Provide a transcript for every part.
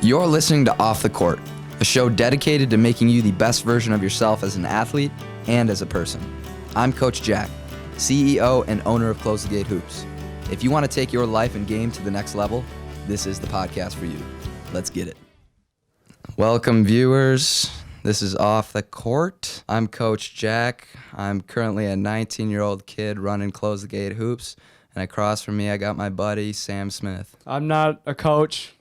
You're listening to Off the Court, a show dedicated to making you the best version of yourself as an athlete and as a person. I'm Coach Jack, CEO and owner of Close the Gate Hoops. If you want to take your life and game to the next level, this is the podcast for you. Let's get it. Welcome, viewers. This is Off the Court. I'm Coach Jack. I'm currently a 19-year-old kid running Close the Gate Hoops, and across from me, I got my buddy, Sam Smith. I'm not a coach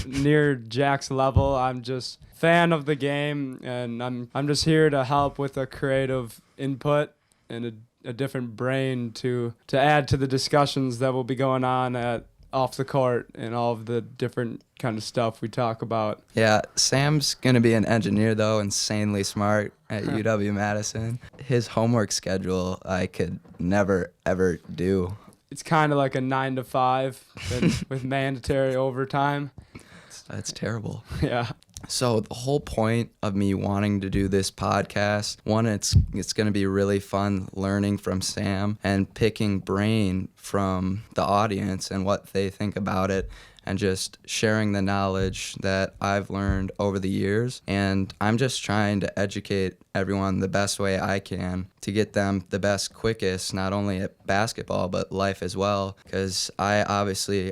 near Jack's level. I'm just a fan of the game, and I'm just here to help with a creative input and a different brain to add to the discussions that will be going on at Off the Court and all of the different kind of stuff we talk about. Yeah, Sam's going to be an engineer, though, insanely smart at UW-Madison. His homework schedule I could never, ever do. It's kind of like a 9 to 5 with mandatory overtime. That's terrible. Yeah. So the whole point of me wanting to do this podcast, one, it's going to be really fun learning from Sam and picking brain from the audience and what they think about it, and just sharing the knowledge that I've learned over the years. And I'm just trying to educate everyone the best way I can to get them the best, quickest, not only at basketball, but life as well. Because I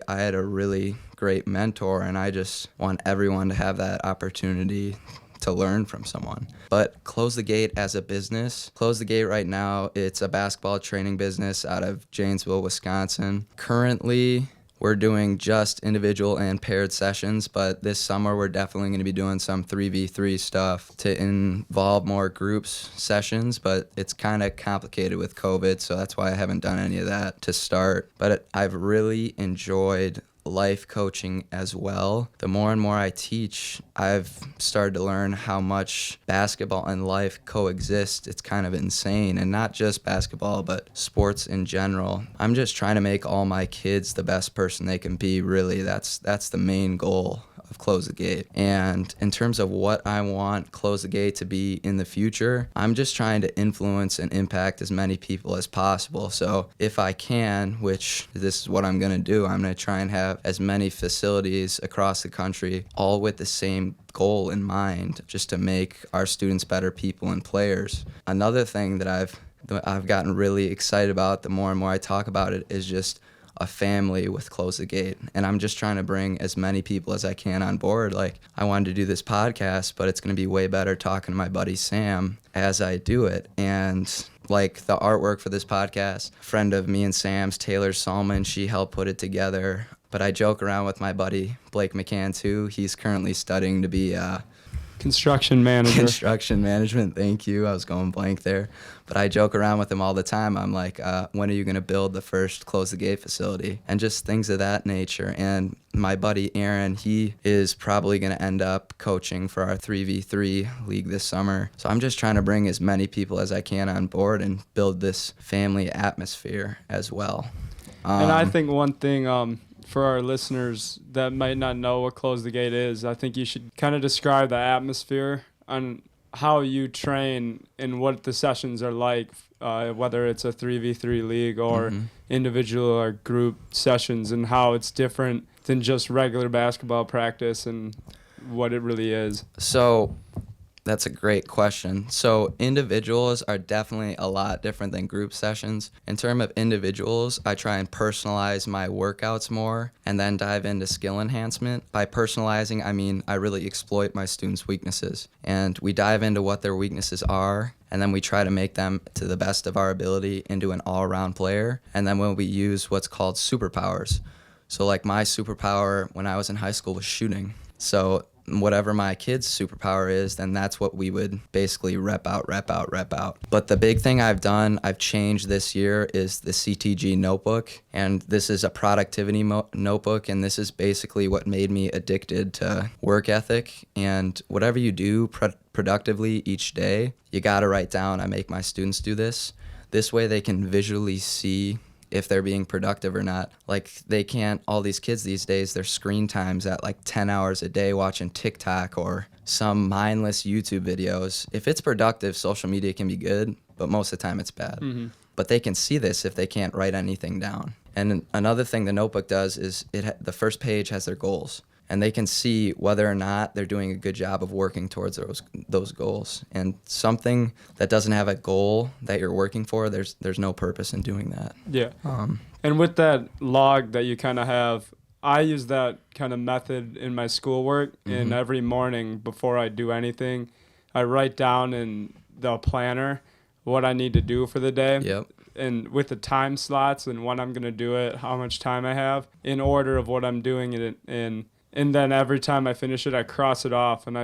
had a really great mentor, and I just want everyone to have that opportunity to learn from someone. But Close the Gate as a business, Close the Gate right now, it's a basketball training business out of Janesville, Wisconsin. Currently, we're doing just individual and paired sessions, but this summer we're definitely going to be doing some 3v3 stuff to involve more groups sessions, but it's kind of complicated with COVID, so that's why I haven't done any of that to start. But I've really enjoyed life coaching as well. The more and more I teach, I've started to learn how much basketball and life coexist. It's kind of insane, and not just basketball, but sports in general. I'm just trying to make all my kids the best person they can be, really. That's the main goal of Close the Gate. And in terms of what I want Close the Gate to be in the future, I'm just trying to influence and impact as many people as possible. So if I can, which this is what I'm going to do, I'm going to try and have as many facilities across the country, all with the same goal in mind, just to make our students better people and players. Another thing that I've gotten really excited about the more and more I talk about it is just a family with Close the Gate. And I'm just trying to bring as many people as I can on board. Like, I wanted to do this podcast, but it's going to be way better talking to my buddy Sam as I do it. And like the artwork for this podcast, a friend of me and Sam's, Taylor Salmon, she helped put it together. But I joke around with my buddy Blake McCann too. He's currently studying to be construction manager. Construction management, thank you. I was going blank there. But I joke around with him all the time. I'm like, when are you going to build the first Close the Gate facility? And just things of that nature. And my buddy Aaron, he is probably going to end up coaching for our 3v3 league this summer. So I'm just trying to bring as many people as I can on board and build this family atmosphere as well. And I think one thing for our listeners that might not know what Close the Gate is, I think you should kind of describe the atmosphere on how you train and what the sessions are like, whether it's a 3v3 league or individual or group sessions, and how it's different than just regular basketball practice and what it really is. So that's a great question. So individuals are definitely a lot different than group sessions. In terms of individuals, I try and personalize my workouts more and then dive into skill enhancement. By personalizing, I mean I really exploit my students' weaknesses. And we dive into what their weaknesses are, and then we try to make them, to the best of our ability, into an all-around player. And then when we use what's called superpowers. So like my superpower when I was in high school was shooting. So whatever my kid's superpower is, then that's what we would basically rep out. But the big thing I've changed this year is the CTG notebook. And this is a productivity notebook. And this is basically what made me addicted to work ethic. And whatever you do productively each day, you got to write down. I make my students do this. This way they can visually see if they're being productive or not. Like, they can't, all these kids these days, their screen time's at like 10 hours a day watching TikTok or some mindless YouTube videos. If it's productive, social media can be good, but most of the time it's bad. But they can see this if they can't write anything down. And another thing the notebook does is the first page has their goals. and they can see whether or not they're doing a good job of working towards those goals. And something that doesn't have a goal that you're working for, there's no purpose in doing that. Yeah. And with that log that you kind of have, I use that kind of method in my schoolwork. And every morning before I do anything, I write down in the planner what I need to do for the day. Yep. And with the time slots and when I'm going to do it, how much time I have, in order of what I'm doing it in. And then every time I finish it, I cross it off. And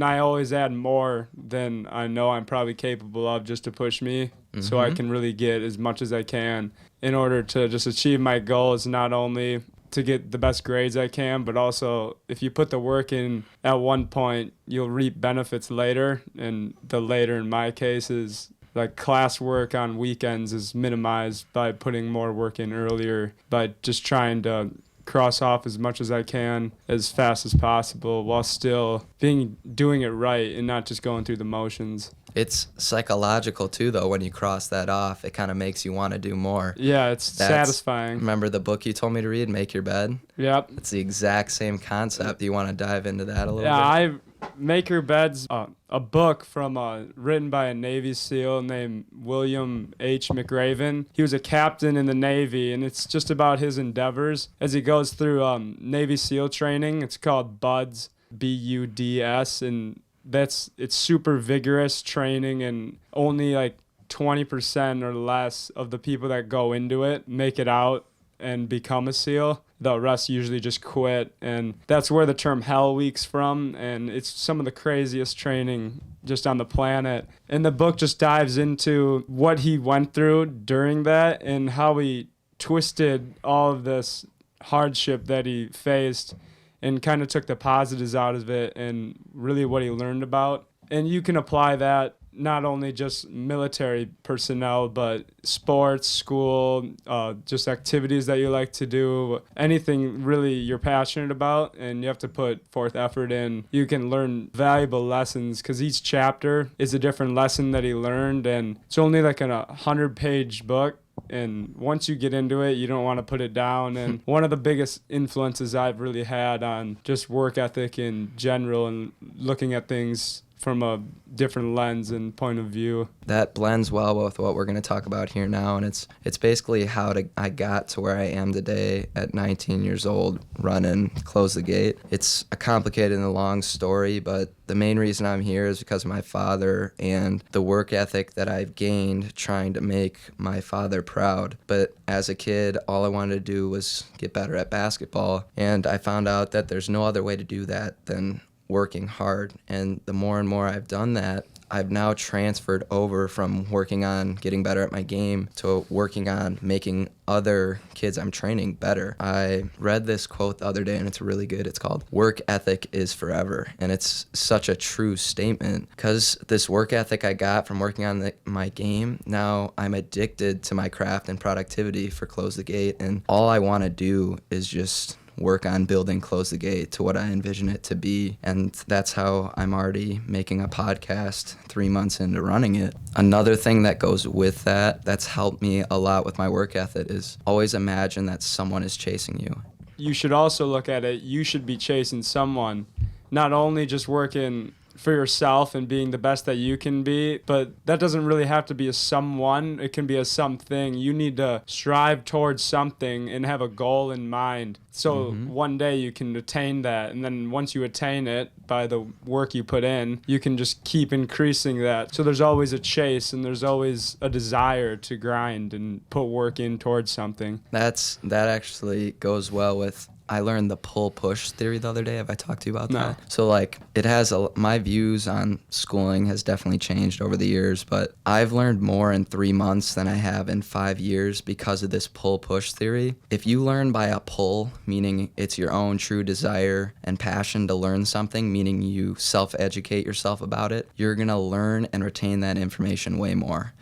I always add more than I know I'm probably capable of, just to push me so I can really get as much as I can in order to just achieve my goals, not only to get the best grades I can, but also if you put the work in at one point, you'll reap benefits later. And the later in my case is like classwork on weekends is minimized by putting more work in earlier, by just trying to cross off as much as I can as fast as possible while still doing it right and not just going through the motions. It's psychological too, though. When you cross that off, it kind of makes you want to do more. Yeah, it's satisfying. Remember the book you told me to read, Make Your Bed? Yep. It's the exact same concept. Do you want to dive into that a little bit? Yeah, Make Your Bed's a book from written by a Navy SEAL named William H. McRaven. He was a captain in the Navy, and it's just about his endeavors as he goes through Navy SEAL training. It's called BUDS, BUDS, and it's super vigorous training, and only like 20% or less of the people that go into it make it out and become a SEAL. The rest usually just quit, and that's where the term Hell Week's from, and it's some of the craziest training just on the planet. And the book just dives into what he went through during that and how he twisted all of this hardship that he faced and kind of took the positives out of it and really what he learned about. And you can apply that not only just military personnel, but sports, school, just activities that you like to do, anything really you're passionate about, and you have to put forth effort in. You can learn valuable lessons because each chapter is a different lesson that he learned, and it's only like a 100-page book. And once you get into it, you don't want to put it down. And one of the biggest influences I've really had on just work ethic in general and looking at things from a different lens and point of view. That blends well with what we're going to talk about here now, and it's basically how I got to where I am today at 19 years old, running Close the Gate. It's a complicated and a long story, but the main reason I'm here is because of my father and the work ethic that I've gained trying to make my father proud. But as a kid, all I wanted to do was get better at basketball, and I found out that there's no other way to do that than working hard. And the more and more I've done that, I've now transferred over from working on getting better at my game to working on making other kids I'm training better. I read this quote the other day, and it's really good. It's called "Work ethic is forever." And it's such a true statement because this work ethic I got from working on my game, now I'm addicted to my craft and productivity for Close the Gate. And all I want to do is just work on building Close the Gate to what I envision it to be. And that's how I'm already making a podcast 3 months into running it. Another thing that goes with that's helped me a lot with my work ethic is always imagine that someone is chasing you. You should also look at it, you should be chasing someone, not only just working for yourself and being the best that you can be, but that doesn't really have to be a someone. It can be a something. You need to strive towards something and have a goal in mind. So one day you can attain that, and then once you attain it by the work you put in, you can just keep increasing that. So there's always a chase, and there's always a desire to grind and put work in towards something. That actually goes well with, I learned the pull-push theory the other day. Have I talked to you about that? So like it has my views on schooling has definitely changed over the years, but I've learned more in 3 months than I have in 5 years because of this pull-push theory. If you learn by a pull, meaning it's your own true desire and passion to learn something, meaning you self-educate yourself about it, you're going to learn and retain that information way more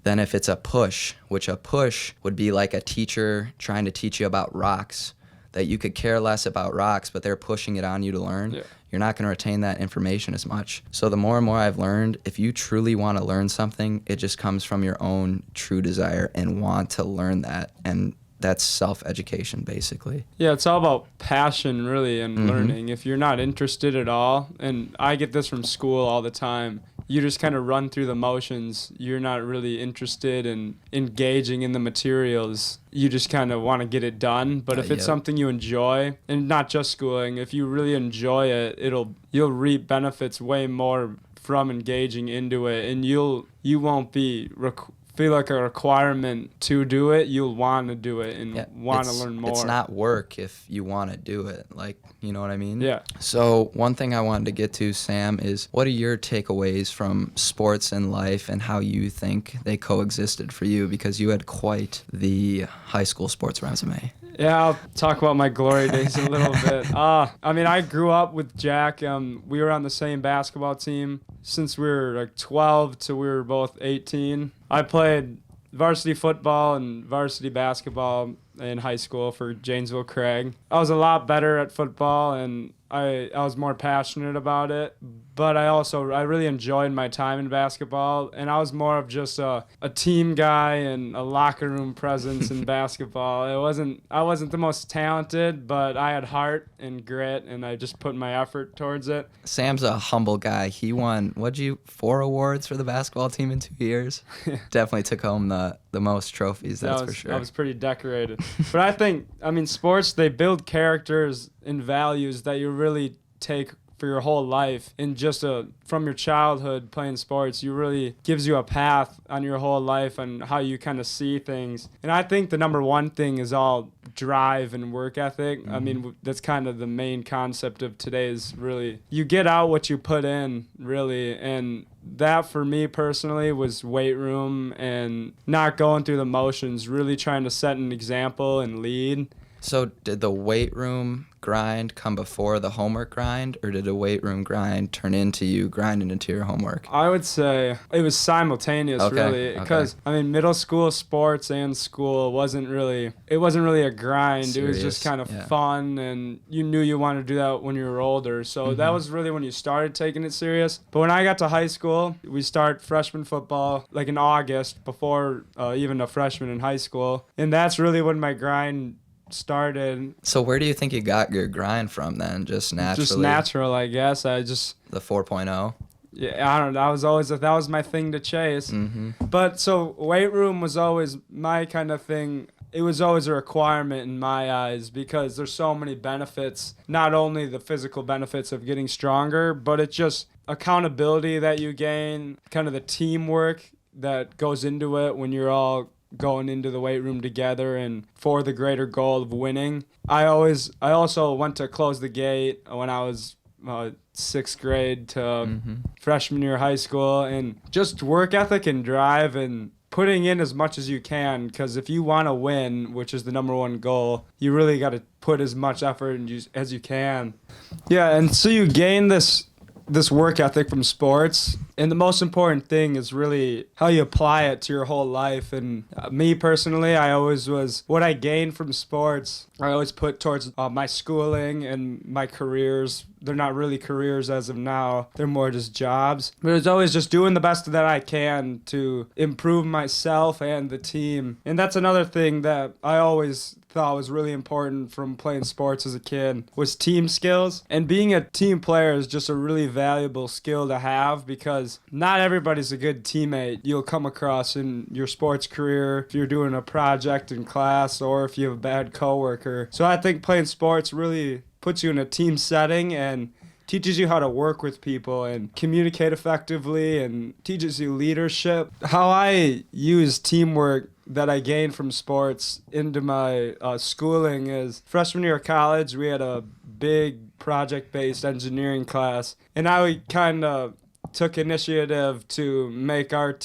than if it's a push, which a push would be like a teacher trying to teach you about rocks, that you could care less about rocks, but they're pushing it on you to learn. Yeah. You're not going to retain that information as much. So the more and more I've learned, if you truly want to learn something, it just comes from your own true desire and want to learn that. And that's self-education basically. Yeah, it's all about passion, really, and learning. If you're not interested at all, and I get this from school all the time, you just kind of run through the motions. You're not really interested in engaging in the materials. You just kind of want to get it done. But if it's something you enjoy, and not just schooling, if you really enjoy it, you'll reap benefits way more from engaging into it, and you won't feel like a requirement to do it. You'll want to do it and want to learn more. It's not work if you want to do it. Like, you know what I mean? Yeah. So one thing I wanted to get to, Sam, is what are your takeaways from sports and life and how you think they coexisted for you? Because you had quite the high school sports resume. Yeah, I'll talk about my glory days a little bit. I mean, I grew up with Jack. We were on the same basketball team since we were like 12 till we were both 18. I played varsity football and varsity basketball in high school for Janesville Craig. I was a lot better at football, and I was more passionate about it, but I really enjoyed my time in basketball, and I was more of just a team guy and a locker room presence in basketball. I wasn't the most talented, but I had heart and grit, and I just put my effort towards it. Sam's a humble guy. He won, 4 awards for the basketball team in 2 years? Definitely took home the most trophies, that's for sure. I was pretty decorated. But I mean, sports, they build characters and values that you really take for your whole life. And just from your childhood playing sports, you really gives you a path on your whole life and how you kind of see things. And I think the number one thing is all drive and work ethic. I mean, that's kind of the main concept of today is really you get out what you put in, really. And that for me personally was weight room and not going through the motions, really trying to set an example and lead. So did the weight room grind come before the homework grind, or did the weight room grind turn into you grinding into your homework? I would say it was simultaneous, really, because I mean, middle school sports and school wasn't really a grind. Serious, it was just kind of fun, and you knew you wanted to do that when you were older. So that was really when you started taking it serious. But when I got to high school, we start freshman football like in August before even a freshman in high school, and that's really when my grind started. So where do you think you got your grind from then? Just naturally? Just natural, I guess. The 4.0? Yeah, I don't know. That was my thing to chase. But so weight room was always my kind of thing. It was always a requirement in my eyes because there's so many benefits, not only the physical benefits of getting stronger, but it's just accountability that you gain, kind of the teamwork that goes into it when you're all going into the weight room together and for the greater goal of winning. I also went to Close the Gate when I was 6th grade to freshman year of high school, and just work ethic and drive and putting in as much as you can, because if you want to win, which is the number one goal, you really got to put as much effort as you can. Yeah, and so you gain this work ethic from sports, and the most important thing is really how you apply it to your whole life. And me personally, what I gained from sports, I always put towards my schooling and my careers. They're not really careers as of now. They're more just jobs. But it's always just doing the best that I can to improve myself and the team. And that's another thing that I always thought was really important from playing sports as a kid was team skills. And being a team player is just a really valuable skill to have, because not everybody's a good teammate you'll come across in your sports career if you're doing a project in class or if you have a bad coworker. So I think playing sports really puts you in a team setting and teaches you how to work with people and communicate effectively and teaches you leadership. How I use teamwork that I gained from sports into my schooling is freshman year of college, we had a big project-based engineering class, and I kind of took initiative to make our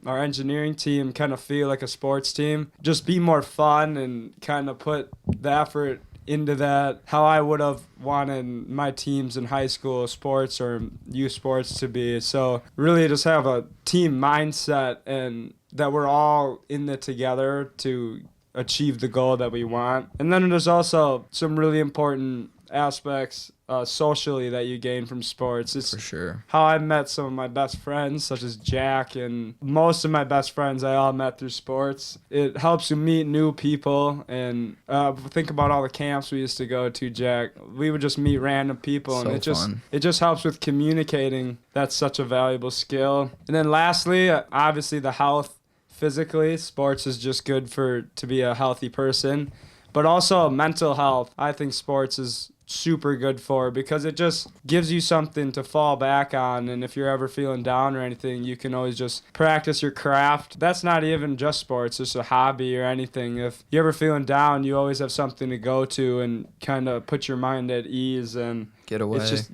engineering team, kind of feel like a sports team, just be more fun and kind of put the effort into that, how I would have wanted my teams in high school sports or youth sports to be. So really just have a team mindset and that we're all in it together to achieve the goal that we want. And then there's also some really important aspects socially that you gain from sports. It's For sure. how I met some of my best friends, such as Jack, and most of my best friends I all met through sports. It helps you meet new people, and think about all the camps we used to go to, Jack. We would just meet random people, and So fun. it just helps with communicating. That's such a valuable skill. And then lastly, obviously the health. Physically, sports is just good to be a healthy person, but also mental health. I think sports is super good for because it just gives you something to fall back on, and if you're ever feeling down or anything, you can always just practice your craft. That's not even just sports, it's a hobby or anything. If you're ever feeling down, you always have something to go to and kind of put your mind at ease, and Get away. it's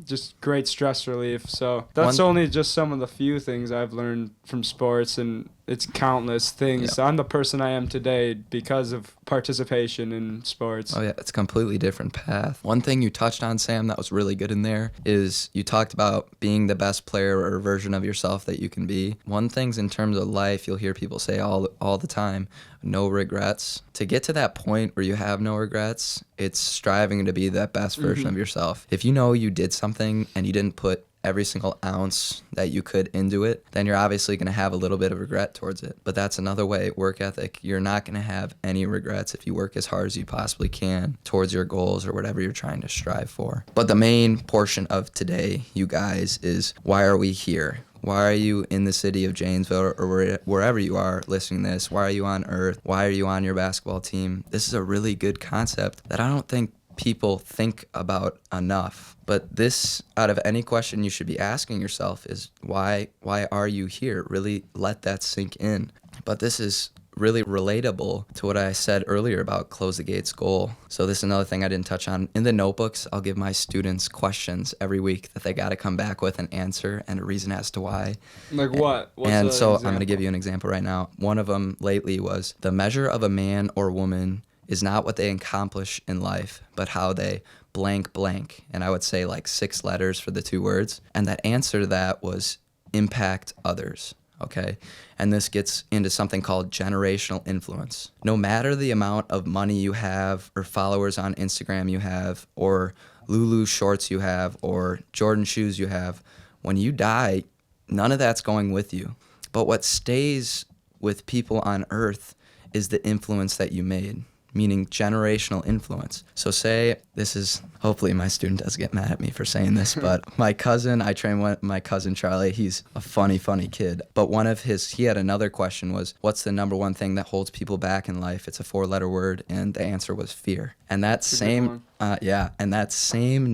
just great stress relief. So that's only just some of the few things I've learned from sports, and it's countless things. Yeah. I'm the person I am today because of participation in sports. Oh yeah, it's a completely different path. One thing you touched on, Sam, that was really good in there is you talked about being the best player or version of yourself that you can be. One thing's in terms of life, you'll hear people say all the time, no regrets. To get to that point where you have no regrets, it's striving to be that best version of yourself. If you know you did something and you didn't put every single ounce that you could into it, then you're obviously going to have a little bit of regret towards it. But that's another way, work ethic. You're not going to have any regrets if you work as hard as you possibly can towards your goals or whatever you're trying to strive for. But the main portion of today, you guys, is why are we here? Why are you in the city of Janesville or wherever you are listening to this? Why are you on Earth? Why are you on your basketball team? This is a really good concept that I don't think people think about enough. But this, out of any question you should be asking yourself, is why are you here? Really let that sink in. But this is really relatable to what I said earlier about Close the Gates goal. So this is another thing I didn't touch on. In the notebooks, I'll give my students questions every week that they got to come back with an answer and a reason as to why. Like what? What's and so example? I'm going to give you an example right now. One of them lately was, the measure of a man or woman is not what they accomplish in life, but how they blank blank. And I would say like 6 letters for the 2 words. And that answer to that was impact others. Okay. And this gets into something called generational influence. No matter the amount of money you have or followers on Instagram you have or Lulu shorts you have or Jordan shoes you have, when you die, none of that's going with you. But what stays with people on earth is the influence that you made, meaning generational influence. So say, this is, hopefully my student doesn't get mad at me for saying this, but my cousin, I train my cousin Charlie, he's a funny kid. But he had another question was, what's the number one thing that holds people back in life? It's a 4-letter word, and the answer was fear. And that same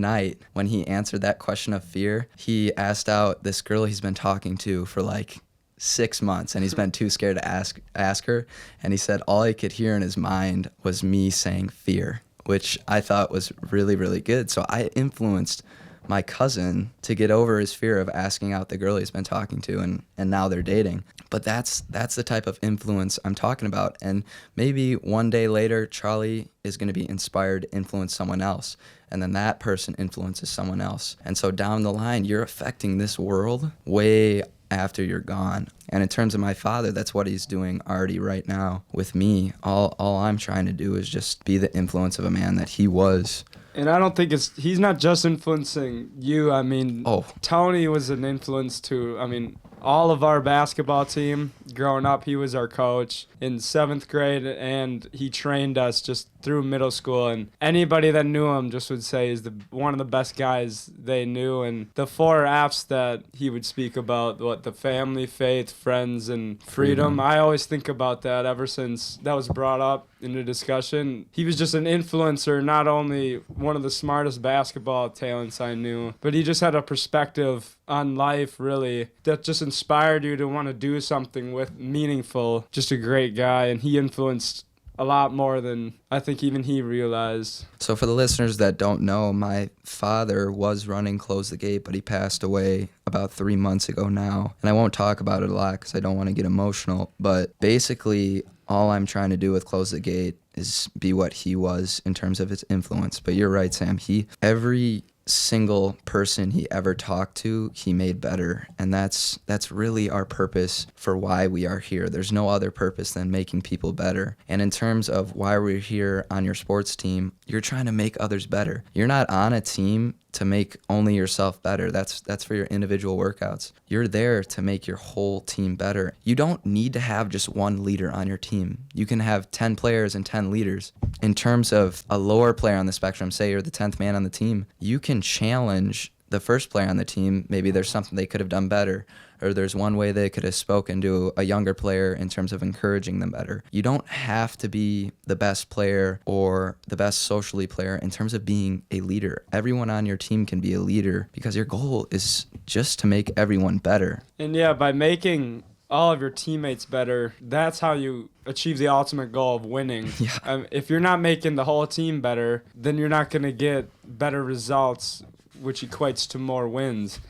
night when he answered that question of fear, he asked out this girl he's been talking to for like 6 months, and he's been too scared to ask her, and he said all he could hear in his mind was me saying fear, which I thought was really, really good. So I influenced my cousin to get over his fear of asking out the girl he's been talking to, and now they're dating. But that's the type of influence I'm talking about. And maybe one day later, Charlie is going to be inspired to influence someone else, and then that person influences someone else. And so down the line, you're affecting this world way after you're gone. And in terms of my father, that's what he's doing already right now with me. All I'm trying to do is just be the influence of a man that he was. And I don't think he's not just influencing you. I mean, Tony was an influence to, all of our basketball team. Growing up, he was our coach in 7th grade, and he trained us just through middle school. And anybody that knew him just would say he's one of the best guys they knew. And the 4 F's that he would speak about, the family, faith, friends, and freedom. I always think about that ever since that was brought up in the discussion. He was just an influencer, not only one of the smartest basketball talents I knew, but he just had a perspective on life, really, that just inspired you to want to do something with meaningful. Just a great guy, and he influenced a lot more than I think even he realized. So for the listeners that don't know, my father was running Close the Gate, but he passed away about 3 months ago now. And I won't talk about it a lot because I don't want to get emotional, but basically all I'm trying to do with Close the Gate is be what he was in terms of his influence. But you're right, Sam. Every single person he ever talked to, he made better. And that's really our purpose for why we are here. There's no other purpose than making people better. And in terms of why we're here on your sports team, you're trying to make others better. You're not on a team to make only yourself better. That's for your individual workouts. You're there to make your whole team better. You don't need to have just one leader on your team. You can have 10 players and 10 leaders. In terms of a lower player on the spectrum, say you're the 10th man on the team, you can challenge the first player on the team. Maybe there's something they could have done better, or there's one way they could have spoken to a younger player in terms of encouraging them better. You don't have to be the best player or the best socially player in terms of being a leader. Everyone on your team can be a leader because your goal is just to make everyone better. And yeah, by making all of your teammates better, that's how you achieve the ultimate goal of winning. Yeah. If you're not making the whole team better, then you're not going to get better results, which equates to more wins.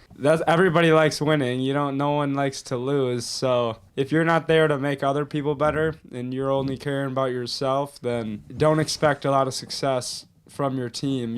Everybody likes winning. No one likes to lose. So if you're not there to make other people better and you're only caring about yourself, then don't expect a lot of success from your team.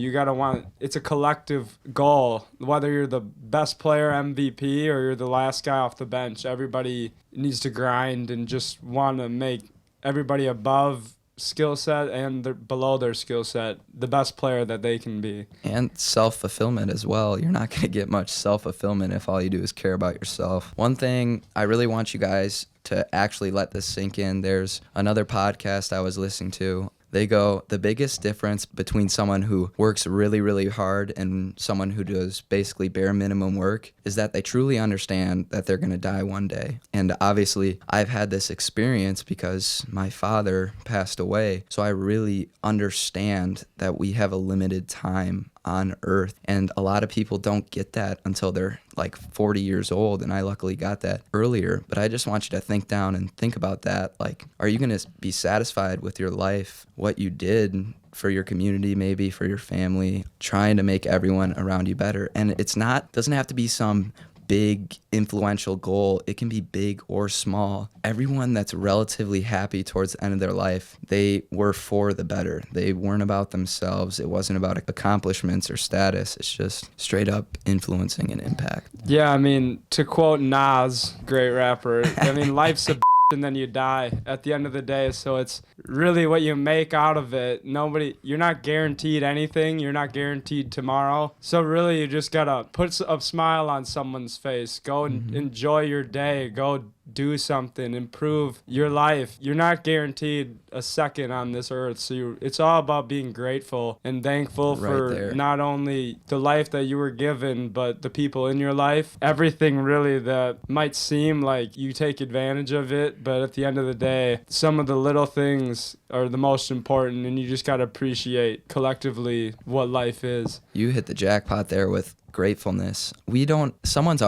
It's a collective goal. Whether you're the best player, MVP, or you're the last guy off the bench, everybody needs to grind and just want to make everybody above skill set and below their skill set the best player that they can be. And self-fulfillment as well. You're not going to get much self-fulfillment if all you do is care about yourself. One thing I really want you guys to actually let this sink in, there's another podcast I was listening to. They go, the biggest difference between someone who works really, really hard and someone who does basically bare minimum work is that they truly understand that they're going to die one day. And obviously, I've had this experience because my father passed away. So I really understand that we have a limited time on earth, and a lot of people don't get that until they're like 40 years old, and I luckily got that earlier. But I just want you to think down and think about that. Like, are you going to be satisfied with your life, what you did for your community, maybe for your family, trying to make everyone around you better? And doesn't have to be some big influential goal. It can be big or small. Everyone that's relatively happy towards the end of their life, they were for the better. They weren't about themselves. It wasn't about accomplishments or status. It's just straight up influencing and impact. Yeah, I mean, to quote Nas, great rapper, I mean, life's a and then you die at the end of the day. So it's really what you make out of it. You're not guaranteed anything. You're not guaranteed tomorrow. So really you just gotta put a smile on someone's face. Go and enjoy your day. Go do something, improve your life. You're not guaranteed a second on this earth. So it's all about being grateful and thankful for not only the life that you were given, but the people in your life. Everything really that might seem like you take advantage of it, but at the end of the day, some of the little things are the most important, and you just got to appreciate collectively what life is. You hit the jackpot there with gratefulness. Someone's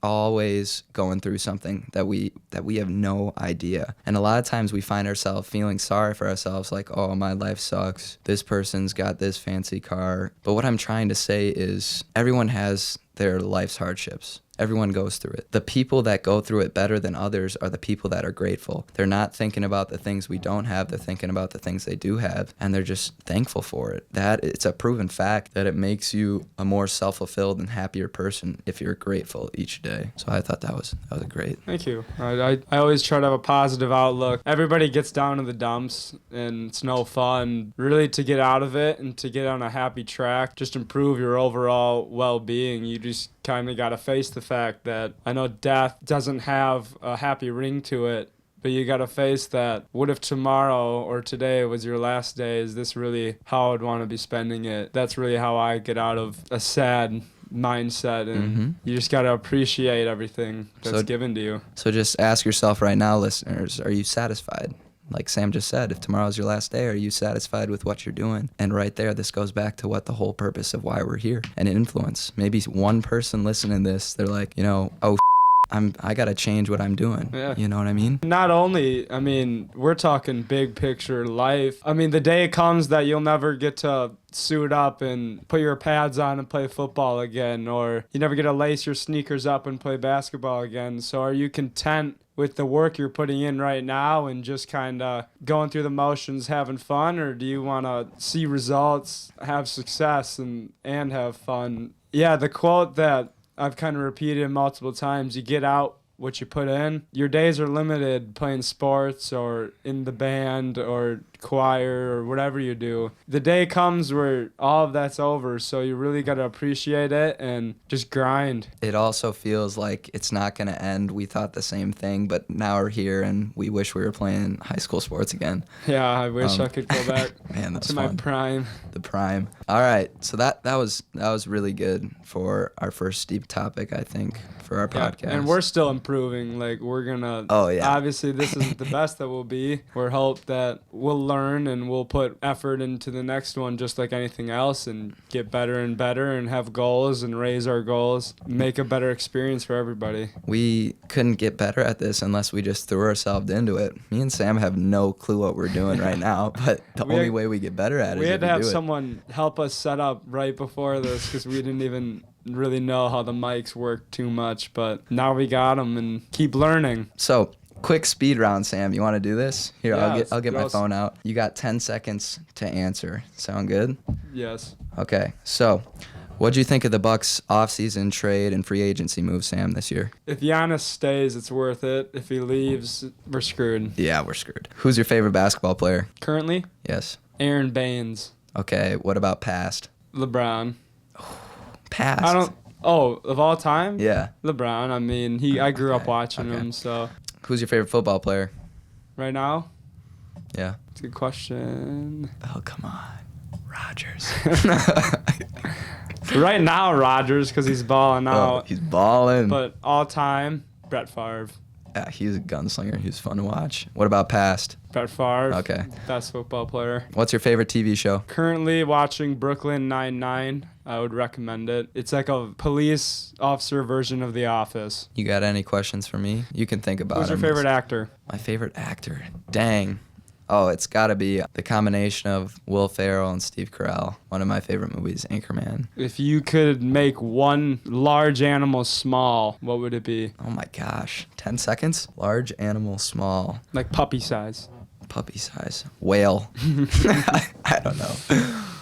always going through something that we have no idea. And a lot of times we find ourselves feeling sorry for ourselves, like, oh, my life sucks. This person's got this fancy car. But what I'm trying to say is everyone has their life's hardships. Everyone goes through it. The people that go through it better than others are the people that are grateful. They're not thinking about the things we don't have. They're thinking about the things they do have, and they're just thankful for it. It's a proven fact that it makes you a more self-fulfilled and happier person if you're grateful each day. So I thought that was a great. Thank you. I always try to have a positive outlook. Everybody gets down in the dumps, and it's no fun. Really, to get out of it and to get on a happy track, just improve your overall well-being, you just kind of got to face the fact that I know death doesn't have a happy ring to it, but you got to face that. What if tomorrow or today was your last day? Is this really how I would want to be spending it? That's really how I get out of a sad mindset, and you just got to appreciate everything that's given to you. So just ask yourself right now, listeners, are you satisfied? Like Sam just said, if tomorrow's your last day, are you satisfied with what you're doing? And right there, this goes back to what the whole purpose of why we're here, and influence. Maybe one person listening to this, they're like, oh, I got to change what I'm doing. Yeah. You know what I mean? Not only, we're talking big picture life. The day comes that you'll never get to suit up and put your pads on and play football again, or you never get to lace your sneakers up and play basketball again. So are you content with the work you're putting in right now and just kind of going through the motions, having fun, or do you want to see results, have success, and have fun? Yeah, the quote that I've kind of repeated multiple times, you get out what you put in. Your days are limited playing sports or in the band or choir or whatever you do. The day comes where all of that's over, so you really got to appreciate it and just grind. It also feels like it's not going to end. We thought the same thing, but now we're here and we wish we were playing high school sports again. Yeah, I wish I could go back Man, that's to fun. my prime. The prime. All right, so that was really good for our first deep topic, I think, for our podcast. And we're still improving. Like, we're gonna. Oh yeah. Obviously, this isn't the best that we'll be. We're hope that we'll learn and we'll put effort into the next one, just like anything else, and get better and better, and have goals and raise our goals, make a better experience for everybody. We couldn't get better at this unless we just threw ourselves into it. Me and Sam have no clue what we're doing right now, but the only way we get better at it is we if had to we have do it. someone help us set up right before this because we didn't even really know how the mics work too much, but now we got them and keep learning. So, quick speed round, Sam. You want to do this? Here, Yeah, I'll get my phone out. You got 10 seconds to answer. Sound good? Yes. Okay. So, what'd you think of the Bucks offseason trade and free agency move, Sam, this year? If Giannis stays, it's worth it. If he leaves, we're screwed. Yeah, we're screwed. Who's your favorite basketball player? Currently, Yes. Aaron Baines, Okay. What about past? LeBron. Past. I don't. Oh, of all time? Yeah. LeBron. I mean, I grew up watching him. So Who's your favorite football player? right now, Yeah. it's a good question. Oh, come on. Rodgers. Right now, Rodgers, because he's balling out. He's balling. But all time, Brett Favre. Yeah, he's a gunslinger. He's fun to watch. What about past? Brett Favre. Okay. Best football player. What's your favorite TV show? Currently watching Brooklyn Nine-Nine. I would recommend it. It's like a police officer version of The Office. You got any questions for me? You can think about it. Who's your favorite actor? My favorite actor? Dang. Oh, it's got to be the combination of Will Ferrell and Steve Carell. One of my favorite movies, Anchorman. If you could make one large animal small, what would it be? Oh my gosh. 10 seconds? Large animal, small. Like puppy size. Puppy size. Whale. I don't know.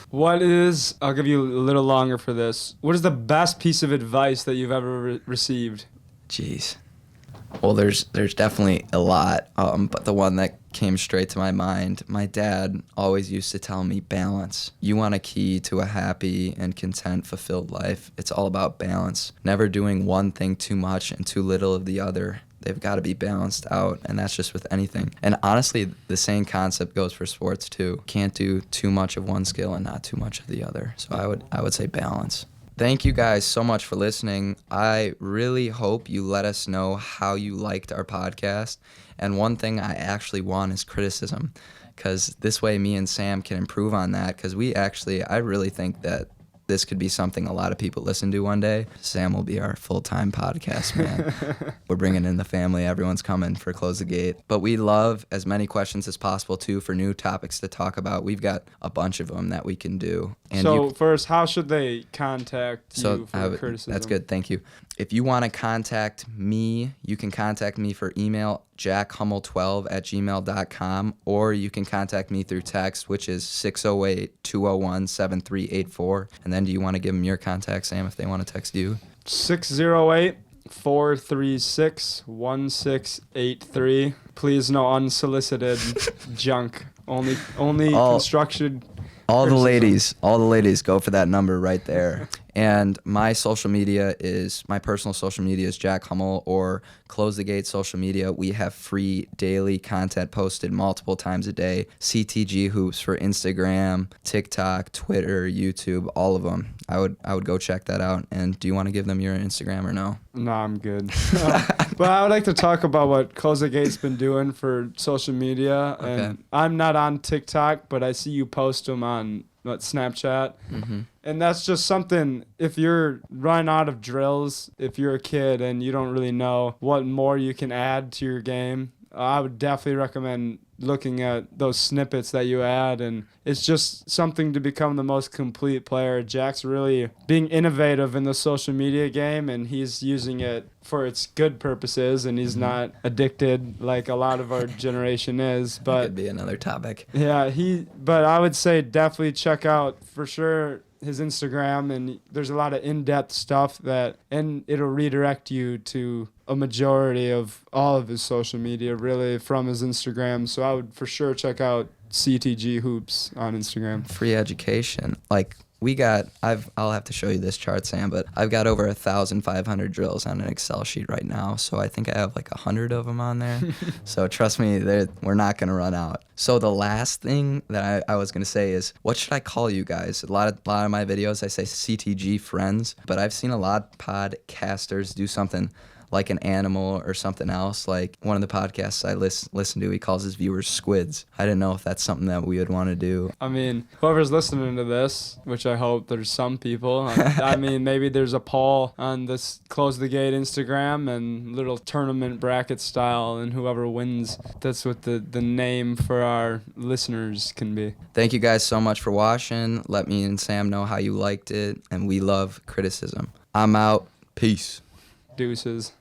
What is, I'll give you a little longer for this. What is the best piece of advice that you've ever received? Jeez. Well, there's definitely a lot, but the one that came straight to my mind, my dad always used to tell me balance. You want a key to a happy and content, fulfilled life. It's all about balance. Never doing one thing too much and too little of the other. They've got to be balanced out, and that's just with anything. And honestly, the same concept goes for sports too. Can't do too much of one skill and not too much of the other. So I would say balance. Thank you guys so much for listening. I really hope you let us know how you liked our podcast. And one thing I actually want is criticism, because this way me and Sam can improve on that, because I really think that this could be something a lot of people listen to one day. Sam will be our full-time podcast man. We're bringing in the family. Everyone's coming for Close the Gate. But we love as many questions as possible, too, for new topics to talk about. We've got a bunch of them that we can do. And so first, how should they contact you for criticism? That's good. Thank you. If you want to contact me, you can contact me for email, jackhummel12@gmail.com, or you can contact me through text, which is 608-201-7384. And then do you want to give them your contact, Sam, if they want to text you? 608-436-1683. Please, no unsolicited junk. Only construction. All the ladies go for that number right there. And my personal social media is Jack Hummel, or Close the Gate social media. We have free daily content posted multiple times a day. CTG Hoops for Instagram, TikTok, Twitter, YouTube, all of them. I would go check that out. And do you want to give them your Instagram or no? No, I'm good. But I would like to talk about what Close the Gate's been doing for social media. Okay. And I'm not on TikTok, but I see you post them on Snapchat. Mm-hmm. And that's just something, if you're running out of drills, if you're a kid and you don't really know what more you can add to your game, I would definitely recommend looking at those snippets that you add, and it's just something to become the most complete player. Jack's really being innovative in the social media game, and he's using it for its good purposes, and he's not addicted like a lot of our generation is. That But could be another topic. yeah, but I would say definitely check out for sure his Instagram, and there's a lot of in-depth stuff and it'll redirect you to a majority of all of his social media really from his Instagram. So I would for sure check out CTG Hoops on Instagram. Free education. Like I'll have to show you this chart, Sam, but I've got over 1,500 drills on an Excel sheet right now. So I think I have like 100 of them on there. So trust me, we're not going to run out. So the last thing that I was going to say is, what should I call you guys? A lot of my videos, I say CTG friends, but I've seen a lot of podcasters do something like an animal or something else. Like one of the podcasts I listen to, he calls his viewers squids. I didn't know if that's something that we would want to do. I mean, whoever's listening to this, which I hope there's some people, I mean, maybe there's a poll on this Close the Gate Instagram and little tournament bracket style, and whoever wins, that's what the name for our listeners can be. Thank you guys so much for watching. Let me and Sam know how you liked it, and we love criticism. I'm out. Peace. Deuces.